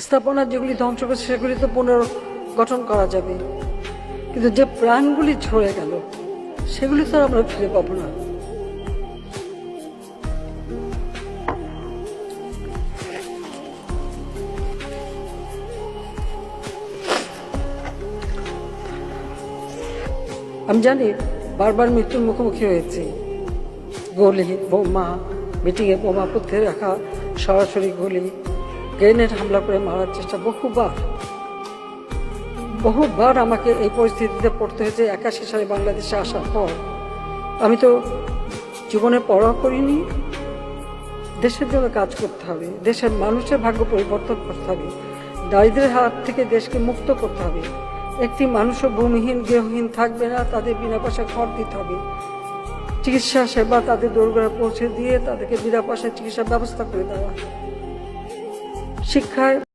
স্থাপনা যেগুলি ধ্বংস করছে সেগুলি তো পুনর্গঠন করা যাবে, কিন্তু যে প্রাণগুলি ঝরে গেল সেগুলি তো আমরা ফিরে পাবো না। আমি জানি বারবার মৃত্যুর মুখোমুখি হয়েছি। গুলি, বোমা, মিটিংয়ে বোমা পুঁতে রাখা, সরাসরি গুলি, গ্রেনেড হামলা করে মারার চেষ্টা বহুবার আমাকে এই পরিস্থিতিতে পড়তে হয়েছে 81 সালে বাংলাদেশে আসার পর। আমি তো জীবনে পড়া করিনি। দেশের জন্য কাজ করতে হবে, দেশের মানুষের ভাগ্য পরিবর্তন করতে হবে, দারিদ্র্যের হাত থেকে দেশকে মুক্ত করতে হবে। একটি মানুষও ভূমিহীন গৃহহীন থাকবে না, তাদের বিনা পয়সায় ঘর দিতে হবে, চিকিৎসা সেবা তাদের দোরগোড়ায় পৌঁছে দিয়ে তাদেরকে বিনা পয়সায় চিকিৎসার ব্যবস্থা করে দেওয়া, শিক্ষায়